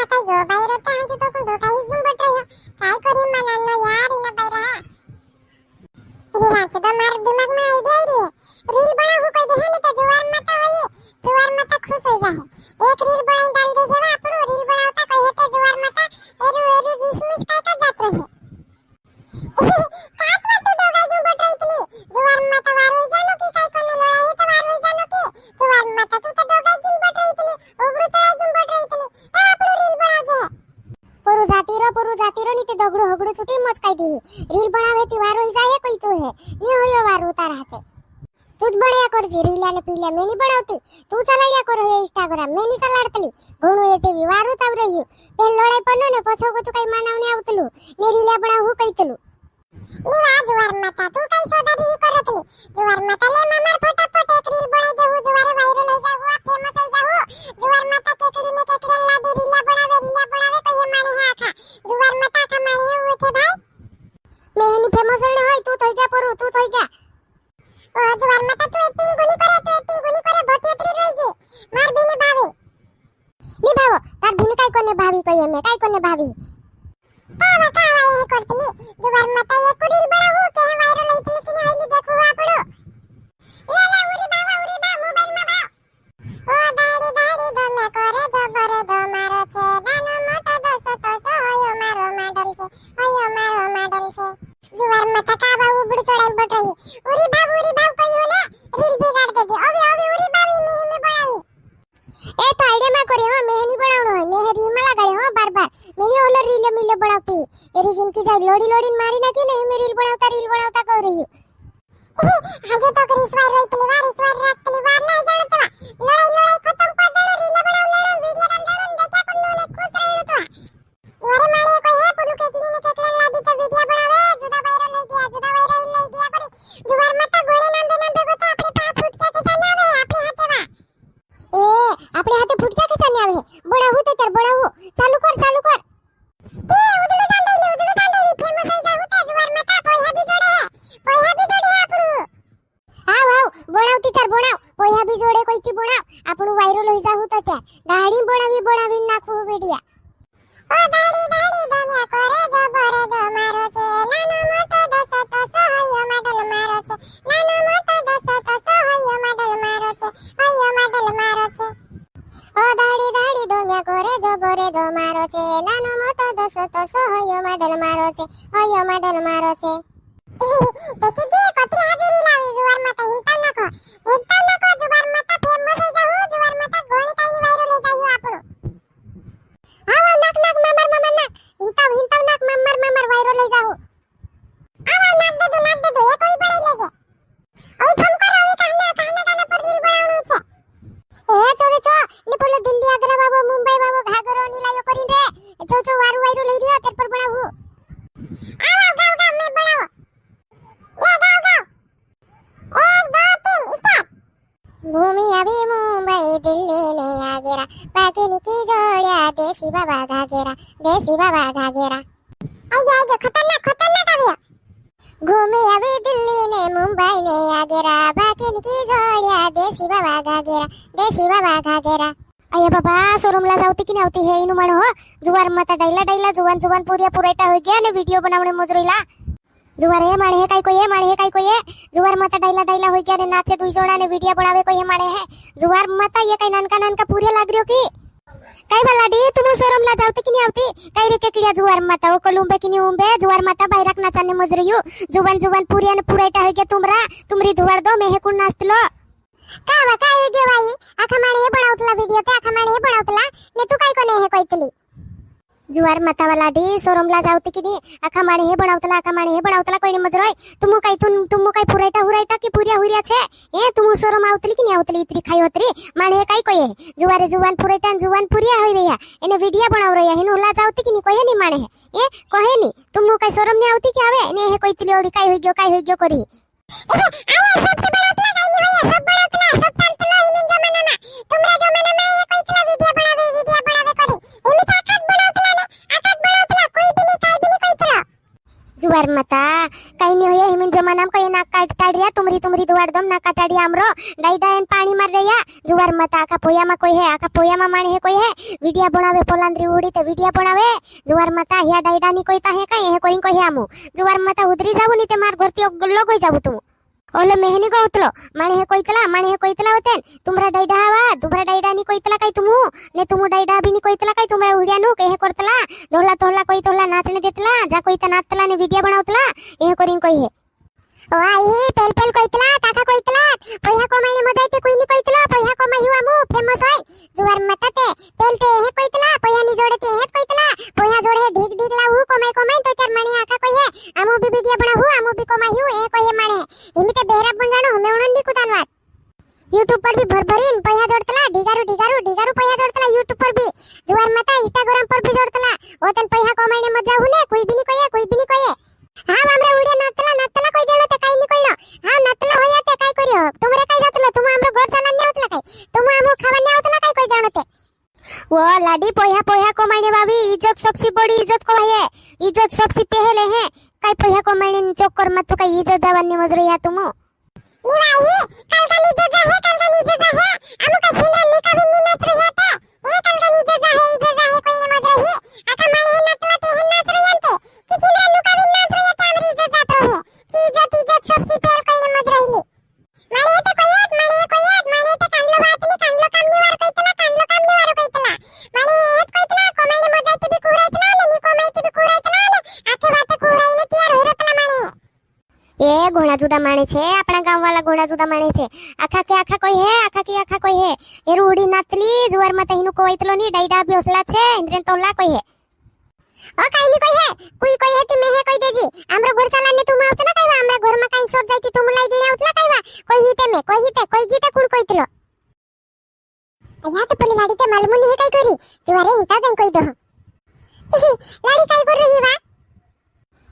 माता गो बाहेर होता हूं तो पण काही जुंबट रह्यो काय करी मला नो यार इना बाहेर रीलांचे तो मार दिमाग में आईडिया रे रील बनाऊ कोई देहे ने तो जुवार माता खुश हो जाए एक रील बनाई डाल दे जेवा आपरो रील बनावता कोई हेते जुवार माता एरू 20 काय का जात रहे काट में तू दोगा जुंबट रही थी जुवार माता वार हो जानो की काय कोने लड़ाई तो वार हो जानो की जुवार माता तू तो दोगा जुंबट रही थी ओबरू चढ़ाई जुंबट रही थी तो आपरो रील बनाव जे पुरु जातीरो नी ते दगड़ो हगड़ो छुटी मच काई दी रील बनावे ती वार हो जाए कोई तो है नी होयो वार उतार हाथे तूच बढ़िया कर जी रील ने पीले मैं नहीं बनावती तू चलाया करो ये इंस्टाग्राम मैं नहीं चलाडतली घणो ये ते वार उताव रही पेल लड़ाई पन्नो ने पछो को तू काई मानवने आवतलू ने रील बनाऊ कईतलू नी वा जुवार माता तू काई सोदा दी करतली जुवार माता ले ममर फटाफट एक रील बनाई देहु जुवार वायरल हो जाऊ फेमस हो जाऊ जुवार माता केकड़ी ने केकड़ी लाडे रील बनावे कोई ये माने है आखा जुवार माता का माने हो के भाई मैं नहीं फेमस होने होय तू थई गया परू तू थई गया ओ जुवार माता तू एक्टिंग गुनी करे भटियतरी रही जे मार बिने भावे नी भाव तार बिने काय कोने भावी कोई में काय कोने भावी कावा ये करतली जुवार माता ये कुरील बनाऊ के वायरल होईतली कि नहीं होईली देखो आपड़ो ये ले उरी बा मोबाइल में बा ओ दाड़ी दो में करे जो बरे दो मारो छे दानो मोटो दोसो तो होयो मारो मॉडल से जुवार माता का बाबू बुड़ चढ़ाई बट रही उरी बाब कहियो ने रील बिगाड़ दे दी अबे उरी बाबी में बनावी ए तो आईडिया में करे हो मैं नहीं बनावनो है मैं रील में लगाड़े हो बार मैंने ओला रील मिले बनावती एरी जिनकी जाई लोडी मारी ना कि नहीं मैं रील बनावता कह रही हूं आगे तो करिस वार रात ले ना जानत बा लड़ाई खत्म कर दो रील बनाव लड़ो वीडियो डाल दो देखा कोन ने खुश रहे तो ओरे मारे को है पुलु के क्लीन के क्लीन लाडी तो वीडियो बनावे जुदा वायरल हो गया करी जुवार माता गोले नाम पे को तो अपने पास फुट के जाने आवे अपने हाथे वा ए अपने हाथे फुट के जाने आवे बड़ाऊ तो तर बड़ाऊ चालू कर ते उदलो सांडली फेमस हो जा होता जुवार माता पोया भी जोड़े आपरू हां बनावती तर बनाव पोया भी जोड़े कोई की बनाव आपनु वायरल हो जा होता त्या दाढ़ी बनावी नाखू वीडियो ओ दाढ़ी दो में करे जो बरे दो मारो छे नानो मोटो दसो तो होयो मॉडल मारो छे नानो मोटो दसो तो होयो मॉडल मारो छे ओ दाढ़ी दो में करे जो बरे दो मारो छे नानो मोटो दसो तो होयो मॉडल मारो छे देखी जे कतरी हाजिरी लावी जुवार माता हिंता नको जुवार माता फेमस हो जाऊ जुवार माता गोणी काई वायरल हो जाऊ आपलो आवा नाक ममर नाक हिंता नाक ममर वायरल हो जाऊ आवा नाक दे दो ये कोई बड़ाई लेजे ओई फोन कर ओई कहने पर रील बनावनु छे ए चोरे छो ने बोलो दिल्ली आगरा बाबू मुंबई बाबू घागरो नीलायो करिन रे जो वारू वायरल हो रिया तेर पर बनाऊ आवा गाव में बनाओ ये गाव 1 2 3 स्टार्ट भूमि अभी मुंबई दिल्ली ने आगेरा बाकी निकी जोड़िया देसी बाबा घागेरा आइयो खतरनाक आविया घूमी अभी दिल्ली ने मुंबई ने आगेरा बाकी निकी जोड़िया देसी बाबा घागेरा अయ్య बाबा शोरूम ला जावती की नव्हती हे इनु म्हणो जुवार माता डायला जुवान पुरेटा हो गया ने वीडियो बनावणे मजरीला जुवार हे माणे हे काय कोई जुवार माता डायला हो गया ने नाचे दुई जोड़ा ने वीडियो बनावे कोई हे माणे है जुवार माता ये काय नानका पूरे लाग रियो की काय बलाडी तुम शोरूम ला जावती की नहीं आवती काय रे केकड़िया जुवार माता ओ कोलुंबे की नहीं उंबे जुवार माता बायराक नाचाने मजरियो जुवान पुरिया ने पुरेटा हो गया तुमरी धुवार दो मैं हे कुण नाचतलो कावा काय वीडियो भाई आखा माणे हे बनावतला वीडियो ते आखा माणे हे बनावतला ने तू काय कोने हे कोइतली जुवार माता वाला डी शोरूम ला जावती की नहीं आखा माणे हे बनावतला कोई ने मजरोय तुमु काय पुरेटा की पुरिया हुरिया छे ए तुमु शोरूम आवतली की नहीं आवतली इतरी खाई होतरी माणे हे काय कोई जुवारे जुवान पुरिया होई रहिया एने वीडियो बनाव रहिया हिनु ला जावती की नहीं कोहे नहीं माणे हे ए कोहे नहीं तुमु काय शोरूम ने आवती की आवे ने हे कोइतली ओडी काय होई गयो करी आया सब के बनावतला काय नहीं भैया सब बनावतला सब चलतला इमिन जमाना में तुमरा जमाना में ये कोइतला वीडियो बनावे करी इमी ताकत बनावतला कोई भी नहीं कोइतला जुवार माता काही नाही होय हिमिन जमाना में कई नाक काढ्या तुमरी तुमरी दुवाडदम ना काटाडी आमरो डाइडा एन पानी मार रया जुवार मत आका पोया मा कोई है आका पोया मा माने है कोई है वीडियो बनावे पोलांद्री उडी ते वीडियो बनावे जुवार मत ह्या डाइडा नी कोई ता है काय है कोई कोई आमु जुवार मत उदरी जाऊ नी ते मार घरती लोग होई जाऊ तुम ओले मेहनी गौतलो माने हे कोइतला होतेन तुमरा डाइडा हवा तुमरा डाइडा नी कोइतला काय तुमु ने तुमु डाइडा भी नी कोइतला काय तुमरा उडिया नु के हे करतला दोहला तोहला कोई तोहला नाचने देतला जा कोई ता नाचतला ने वीडियो बनावतला हे करिन कोई हे ओ आई पेल पेल कोइतला काका कोइतला पहिया को माने मदायते कोई नी कोइतला पहिया को मायु आमु फेमस होय जुवार मताते पेल ते हे कोइतला पहिया नी जोडते हे कोइतला पहिया जोडे ढीक ढीक लाऊ को माय तो चार माने आका कोई है आमु भी वीडियो बनाहु आमु भी को मायु ए कोई है माने हिमिते बेहरा बंगाणो हमे उनंदी कुतानवात YouTube पर भी भरभरीन पहिया जोडतला ढिगारू पहिया जोडतला YouTube पर भी जुवार मता Instagram पर भी जोडतला ओतन पहिया को माने मजा हुने कोई भी नी कोई हां हमरे उडे नातला कोई देणो ते काय नी कोइनो हां नातला होया ते काय करियो तुमरे काय जातलो तुम हमरो घर चालन्या होतला काय तुम हमो खावन्या होतला काय कोई देणो ते वो लाडी पोया को माने बाबी इज्जत सबसे बड़ी इज्जत को है इज्जत सबसे पहले है काय पोया को माने चक्कर मत तो काय इज्जत जावन्नी मजरे या तुम निवाई कल का इज्जत है हम का जिंदा ने का भी नाच रही है ये कल का इज्जत है कोई ने मजरे ही आका माने नाचला ते है नाच रही है कि जिंदा नु का भी नाच रही है ते हमरी इज्जत जात रहे कि इज्जत सबसे पहले कोई ने मजरे ही माने ते माने ते कांगलो बात नी कांगलो काम नी वार कोइतला कांगलो काम नी वार कोइतला माने हेत कोइतला को माने मजाते भी कुराइतला ने नी को माइते भी कुराइतला ने आके बात कुराઈને तैयार होइरतला माने ए घोड़ा जुदा माने छे अपना गांव वाला घोड़ा जुदा माने छे आखा कोई है ए रूडी नातली जुवार मत हिनु कोइतलो नी डाइडा भी हौसला छे इंद्रेन तोला कोई है ओ काई नी कोई है कि मैं है कोई देजी हमरो घर चालाने तुम आवतला काईवा हमरा घर में काई सोच जाईती तुम लाई देने आवतला काईवा कोई जीते कुण कोइतलो या तो पली लाडी ते मालूम नहीं है काई करी जुवारे हिंता जन कोई दो लाडी काई कर रही वा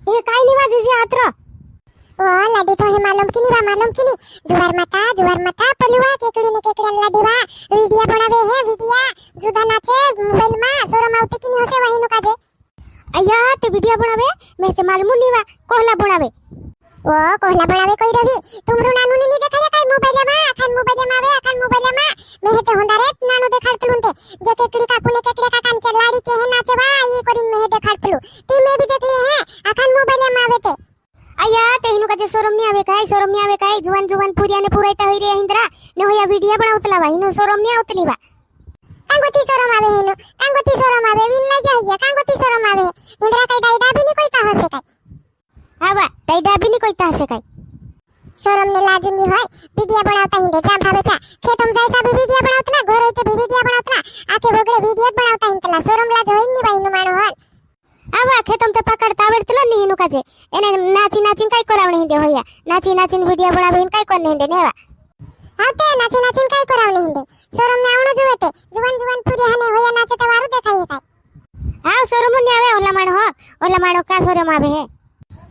ए काई नी वा जीजी आतरो ओ लाडी तो है मालूम की नी जुवार माता पलुआ केकड़ी ने केकड़ी लाडी वा वीडियो बनावे है वीडियो जुदा नाचे मोबाइल में सोरम आवते की नी होसे वही नु काजे अया ते वीडियो बनावे मैं से मालूम नी वा कोहला बनावे ओ कोहला बनावे कोई रही तुमरो नानू ने देखाया काय मोबाइल में अखन मोबाइल में मैं ते होंदा रे नानू देखाडतलुन ते जे केकड़ी काकू ने केकड़ी काकान के लाडी के है नाचे वा ये करिन मैं देखाडतलु ती मैं भी देख ली है अखन मोबाइल में आवे ते अया ते हिनु काजे शरम नी आवे काय जुवान पुरिया ने पुराइटा होई रे हिंद्रा ने होया वीडियो बनावतला वा हिनु शरम नी आवतली वा कांगोती शरम आवे विन ला जाइए कांगोती शरम आवे हिंद्रा काय डाइडा भी नी कोइता हसे काय आवा डाइडा भी नी कोइता हसे काय शरम ने लाज नी होय वीडियो बनावता हिंदे जा भावेचा खेतम जायसा भी वीडियो बनावतला घर होते भी वीडियो बनावतला आके बगळे वीडियो बनावता हिंतला शरम लाज होय नी बाई नु माणो होय आवा खेतम ते पकडता आवडतला नी हिनु काजे एने नाची काय करावणे हिंदे होया नाची वीडियो बनावे काय करने हिंदे नेवा आते नाची काय करावणे हिंदे शरम ने आवणो जुवते जुवान पुरी हने होया नाचे ते वारू देखाय काय हां शरम नी आवे ओला माडो का शरम आवे है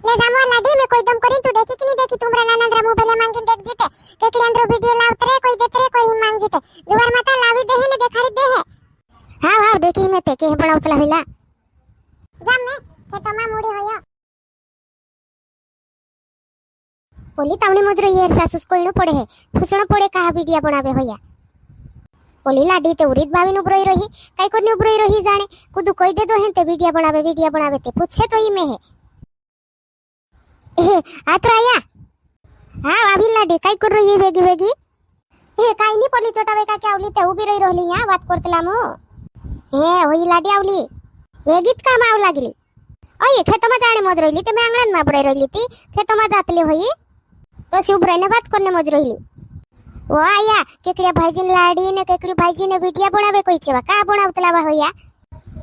ले जामो लाडी में कोई दम करी तू देखी कि नहीं देखी तुमरा नानंद्रा मोबाइल मांग के देख जीते केकड़ी अंदर वीडियो लावतरे कोई देतरे कोई मांग जीते जुवार माता लावी दे है ने देखाड़ी दे है हां देखी में ते के बनावतला हिला जामने खेतमा मुडी होयो पोली तावणे मजरो येर सासूस कोइनो पड़े है फुसणो पड़े कहा वीडियो बनावे होया पोली लाडी ते उरीत भावी नु ब्रोई रही काई कोनी ब्रोई रही जाने कुदु कोई दे दो हेते वीडियो बनावे ते पूछे तो ही में है आत्रा आया हां आभी लाडी काई कर रही है वेगी ए काई नी पोली छोटावे का के आवली ते उभी रही रहली या बात करतला मो ए होई लाडी आवली वेगीत काम आव लागली ओय खेतमा जाणे मज रहिली ते मैं आंगण में बड़े रहिली ती खेतमा जातली होई तो शिवब्रने बात करने मज रहिली ओ आया केकड़िया भाईजी लाडी ने केकड़ी भाईजी ने वीडियो बनावे कोई छेवा का बनावतला वा होया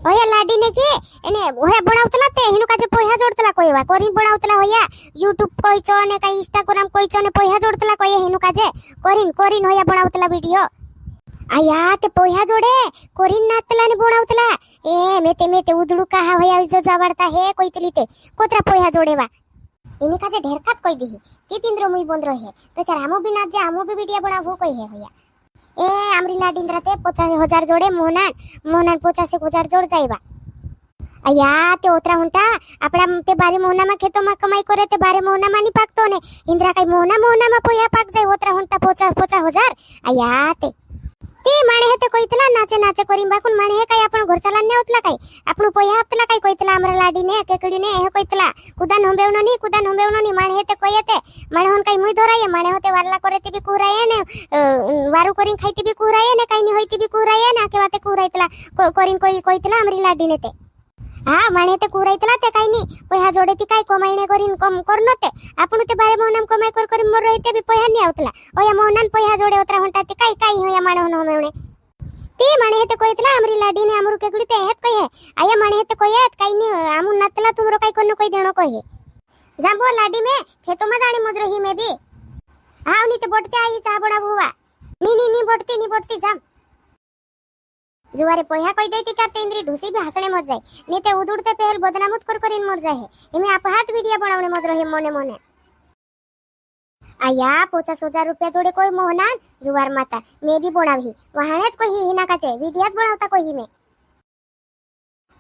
होया लाडी ने के एने होया बनावतला ते हिनु काजे पोया जोडतला कोईवा कोरिन बनावतला होया YouTube कोई छो ने का Instagram कोई छो ने पोया जोडतला कोई हिनु काजे कोरिन होया बनावतला वीडियो आया ते पोया जोडे कोरिन नातला ने बनावतला ए मेते उदळू का होया जो जावडता है कोईतली ते कोत्रा पोया जोडेवा इनी काजे ढेरकात कोई दी ती तिंद्र मुई बोंद्रो है तो चार हमो भी नाच जा हमो भी वीडियो बनावो कोई है होया ए आमरी लाडींद्रा ते 50,000 जोडे मोहनान 85,000 जोड जाईबा अय्या ते ओतरा हुंटा आपला ते बारे मोहनामा खेतोमा कमाई करे ते बारे मोहनामा नहीं पाकतो ने इंद्रा काही मोहनामा पोया पाक जाय ओतरा हुंटा पोचा पोचा हजार अय्या ते माणे हे ते कोइतला नाचे नाचे करीम बाकुन माणे हे काही आपण घर चालन्ने होतला काही आपण पोया हप्तला काही कोइतला आमरा लाडीने केकडीने हे कोइतला कुदान होंबेवनो नी माणे हे ते कोयते माणे होन काही मुई धोराये माणे होते वारला करे ते बी कुराये ने वारू करीन खाईती बी कुराये ने काही नि होईती बी कुराये ना के वाते कुरायतला करीन कोइतला आमरी लाडीने ते हा माणे ते कुरायतला ते काही नाही पोह्या जोडे ती काय कमाईने करीन कम करनो ते आपण ते बारे मोहनाम कमाई कर मोर रहिते बी पोह्या नाही आवतला ओया मोहनान पोह्या जोडे उतरा होंटा ते काही काही होया माणे होन होमेवणे ते माणे ते कोइतला आमरी लाडीने आमरू केकडी ते हेत कहे आया माणे ते कोयत काही नाही आमू नतला तुमरो काही कोन कोई देणो कहे जाबो लाडी में खेतो में जाणी मुजरो ही में भी हाव नी ते बोटते आई चा बडा बुवा नी बोटती जाम जुवारे पोह्या कोई देती त्यात इंद्री ढुसी भी हसणे मत जाय नी ते उदुडते पहल बदनामत करीन मर जाय एमे आप हाथ वीडियो बनावणे मत रहे मोने आया 50,000 रुपया जोडे कोई मोहनान जुवार माता मे भी बोणावी वहाणेत कोई हिना काचे वीडियोत बनावता कोई में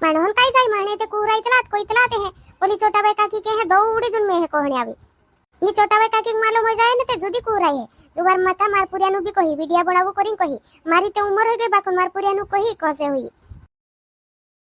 माणहोन काय जाय माणे ते कुरायतलात कोइतला ते हे पोली छोटा बाई काकी के हे दौडी जुन में हे कोहणे आवी नी छोटा बाई काकी मालूम हो जाए ने ते जुदी कुराय है जुवार माता मार पुरियानु भी कही वीडियो बनावो करिन कही मारी ते उमर हो गई बाकुन मार पुरियानु कही कसे हुई